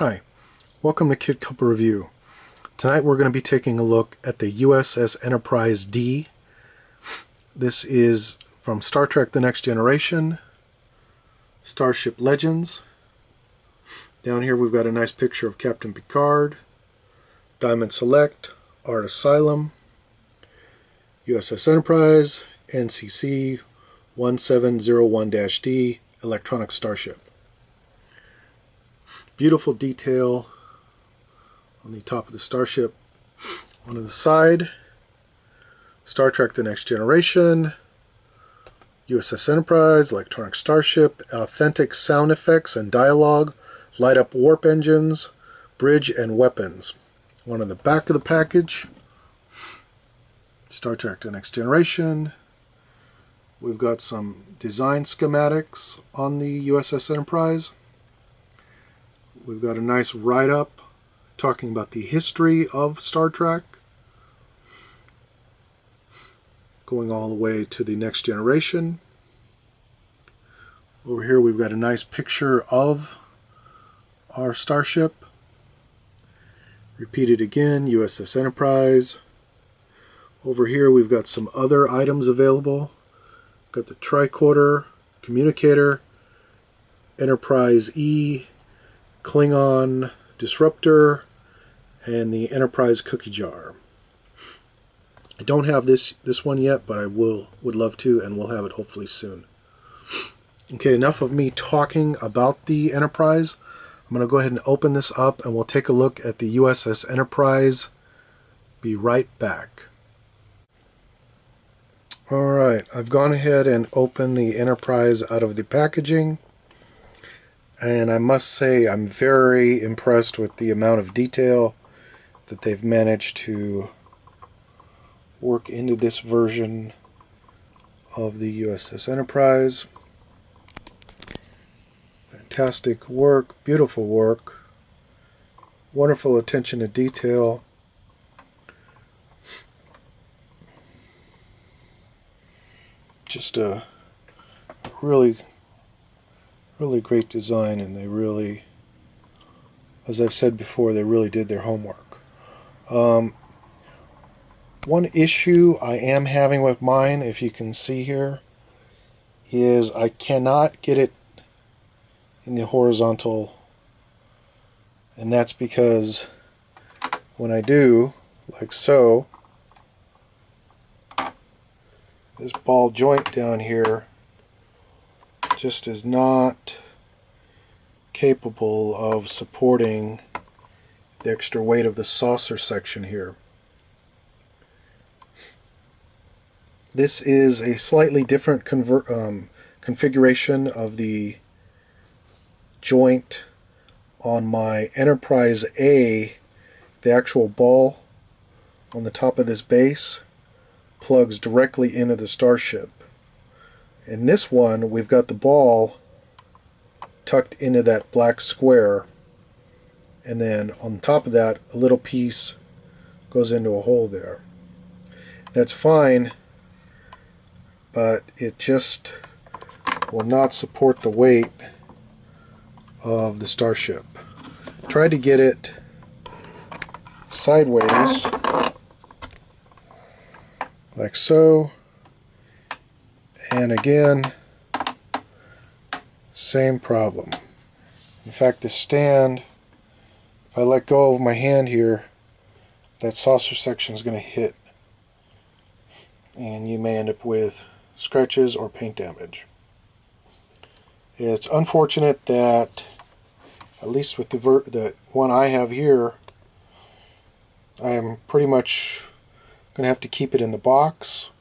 Hi, welcome to Kid Cooper Review. Tonight we're going to be taking a look at the USS Enterprise D. This is from Star Trek The Next Generation, Starship Legends. Down here we've got a nice picture of Captain Picard, Diamond Select, Art Asylum, USS Enterprise, NCC 1701-D, Electronic Starship. Beautiful detail on the top of the starship. On the side, Star Trek The Next Generation, USS Enterprise, Electronic Starship, authentic sound effects and dialogue, light up warp engines, bridge and weapons. One on the back of the package, Star Trek The Next Generation. We've got some design schematics on the USS Enterprise. We've got a nice write-up talking about the history of Star Trek, going all the way to the Next Generation. Over here we've got a nice picture of our starship. Repeated again, USS Enterprise. Over here we've got some other items available. Got the tricorder, communicator, Enterprise E, Klingon disruptor, and the Enterprise cookie jar. I don't have this one yet, but I would love to, and we'll have it hopefully soon. Okay, enough of me talking about the Enterprise. I'm going to go ahead and open this up, and we'll take a look at the USS Enterprise. Be right back. Alright, I've gone ahead and opened the Enterprise out of the packaging. And I must say I'm very impressed with the amount of detail that they've managed to work into this version of the USS Enterprise. Fantastic work, beautiful work, wonderful attention to detail. Just a really great design, and they really, as I've said before, they really did their homework. One issue I am having with mine, if you can see here, is I cannot get it in the horizontal, and that's because when I do, like so, this ball joint down here just is not capable of supporting the extra weight of the saucer section here. This is a slightly different configuration of the joint on my Enterprise A. The actual ball on the top of this base plugs directly into the starship. In this one, we've got the ball tucked into that black square, and then on top of that, a little piece goes into a hole there. That's fine, but it just will not support the weight of the starship. Tried to get it sideways, like so. And again, same problem. In fact, the stand, if I let go of my hand here, that saucer section is going to hit, and you may end up with scratches or paint damage. It's unfortunate that, at least with the one I have here, I am pretty much going to have to keep it in the box.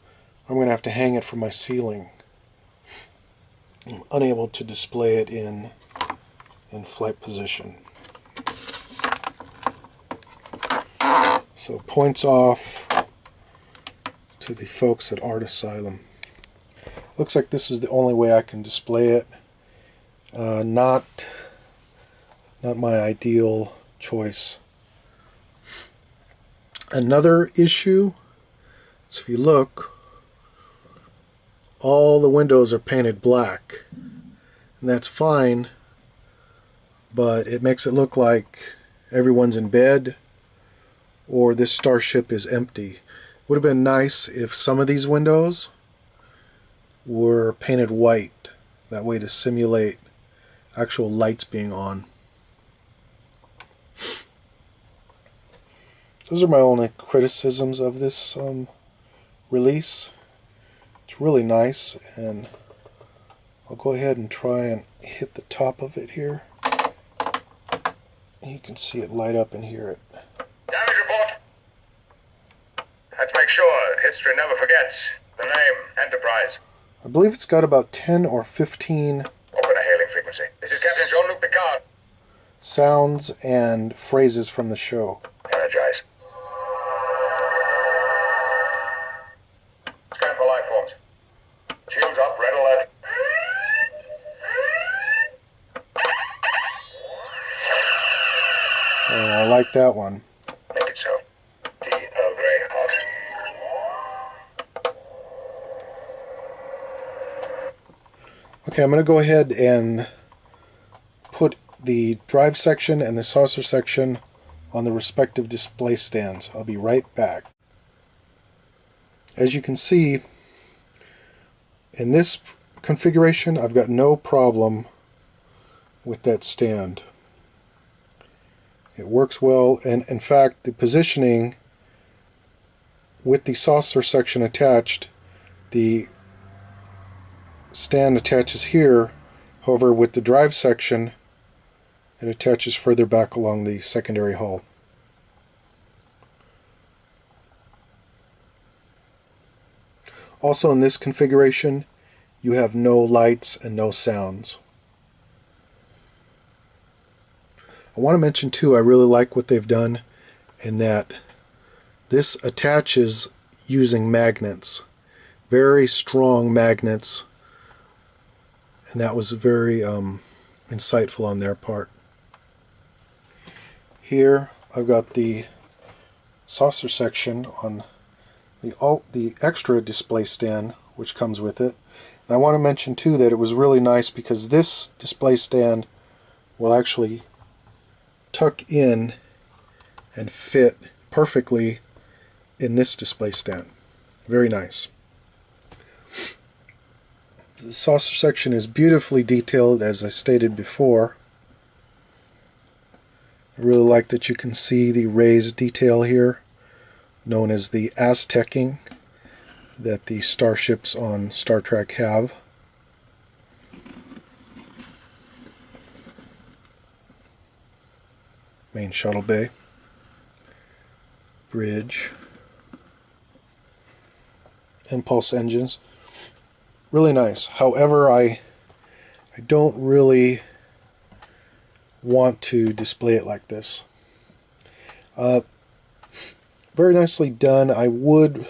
I'm going to have to hang it from my ceiling. I'm unable to display it in flight position. So points off to the folks at Art Asylum. Looks like this is the only way I can display it. Not my ideal choice. Another issue, so if you look, all the windows are painted black, and that's fine but it makes it look like everyone's in bed or this starship is empty. Would have been nice if some of these windows were painted white, that way to simulate actual lights being on. Those are my only criticisms of this release. It's really nice, and I'll go ahead and try and hit the top of it here. You can see it light up and hear it. Damage report. Let's make sure history never forgets the name Enterprise. I believe it's got about 10 or 15 Open a hailing frequency. This is Captain Jean-Luc Picard. sounds and phrases from the show. Energize. Scan for life forms. Shields up, red alert. Oh, I like that one. Make it so. Tea Earl Grey hot. Okay, I'm going to go ahead and put the drive section and the saucer section on the respective display stands. I'll be right back. As you can see, in this configuration, I've got no problem with that stand. It works well, and in fact, the positioning with the saucer section attached, the stand attaches here. However, with the drive section, it attaches further back along the secondary hull. Also in this configuration, you have no lights and no sounds. I want to mention too, I really like what they've done in that this attaches using magnets. Very strong magnets, and that was very insightful on their part. Here I've got the saucer section on the extra display stand which comes with it. And I want to mention too that it was really nice because this display stand will actually tuck in and fit perfectly in this display stand. Very nice. The saucer section is beautifully detailed, as I stated before. I really like that you can see the raised detail here, known as the Aztecing, that the starships on Star Trek have. Main shuttle bay, bridge, impulse engines. Really nice. However, I don't really want to display it like this. Very nicely done. I would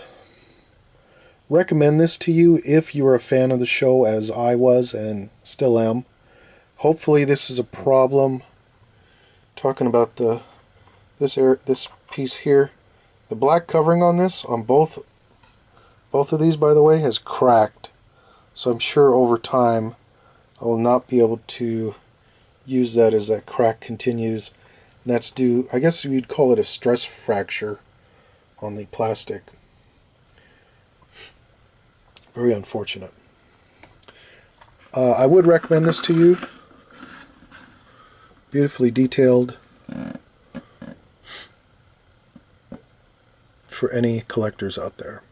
recommend this to you if you are a fan of the show, as I was and still am. Hopefully this is a problem. Talking about this piece here, the black covering on this, on both of these, by the way, has cracked. So I'm sure over time I will not be able to use that as that crack continues. And that's due, I guess you'd call it a stress fracture on the plastic. Very unfortunate. I would recommend this to you. Beautifully detailed for any collectors out there.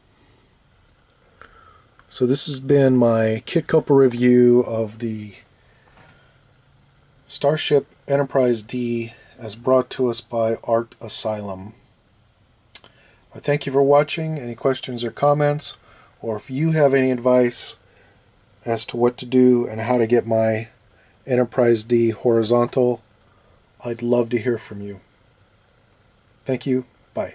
So this has been my Kit Cooper review of the Starship Enterprise D as brought to us by Art Asylum. I thank you for watching. Any questions or comments, or if you have any advice as to what to do and how to get my Enterprise D horizontal, I'd love to hear from you. Thank you. Bye.